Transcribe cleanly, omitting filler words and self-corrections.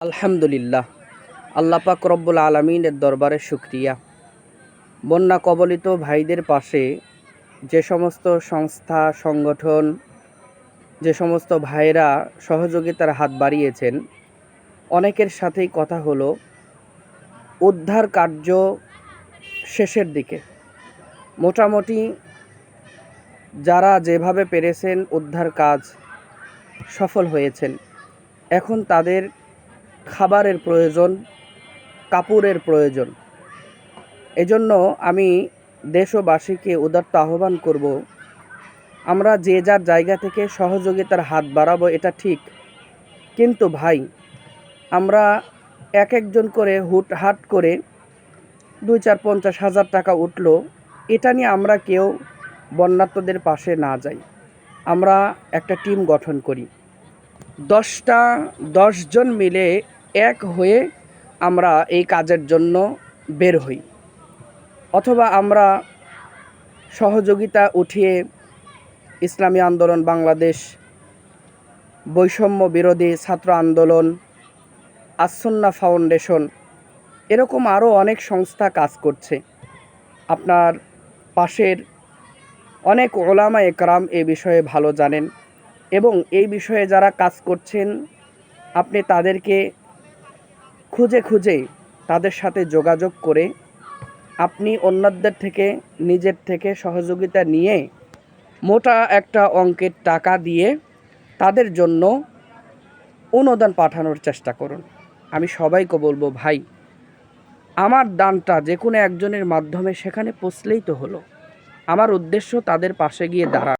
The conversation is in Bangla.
আলহামদুলিল্লাহ, আল্লাহ পাক রব্বুল আলামিনের দরবারে শুকরিয়া। বন্যা কবলিত ভাইদের পাশে যে সমস্ত সংস্থা সংগঠন, যে সমস্ত ভাইরা সহযোগিতার হাত বাড়িয়েছেন, অনেকের সাথেই কথা হলো উদ্ধার কার্য শেষের দিকে। মোটামুটি যারা যেভাবে পেরেছেন উদ্ধার কাজ সফল হয়েছেন। এখন তাদের খাবারের প্রয়োজন, কাপড়ের প্রয়োজন। এজন্য আমি দেশবাসীকে উদাত্ত আহ্বান করব, আমরা যে যার জায়গা থেকে সহযোগিতার হাত বাড়াবো, এটা ঠিক। কিন্তু ভাই, আমরা এক একজন করে হুটহাট করে 2-4-50 হাজার টাকা উঠলো, এটা নিয়ে আমরা কেউ বন্যার্তদের পাশে না যাই। আমরা একটা টিম গঠন করি, 10 জন মিলে এক হয়ে আমরা এই কাজের জন্য বের হই। অথবা আমরা সহযোগিতা উঠিয়ে ইসলামী আন্দোলন বাংলাদেশ, বৈষম্য বিরোধী ছাত্র আন্দোলন, আসুন্নাহ ফাউন্ডেশন, এরকম আরও অনেক সংস্থা কাজ করছে। আপনার পাশের অনেক ওলামা একরাম এ বিষয়ে ভালো জানেন, এবং এই বিষয়ে যারা কাজ করছেন আপনি তাদেরকে খুঁজে খুঁজে তাদের সাথে যোগাযোগ করে আপনি অন্যদের থেকে, নিজের থেকে সহযোগিতা নিয়ে মোটা একটা অঙ্কের টাকা দিয়ে তাদের জন্য অনুদান পাঠানোর চেষ্টা করুন। আমি সবাইকে বলবো, ভাই, আমার দানটা যে কোনো একজনের মাধ্যমে সেখানে পৌঁছলেই তো হলো। আমার উদ্দেশ্য তাদের পাশে গিয়ে দাঁড়ানো।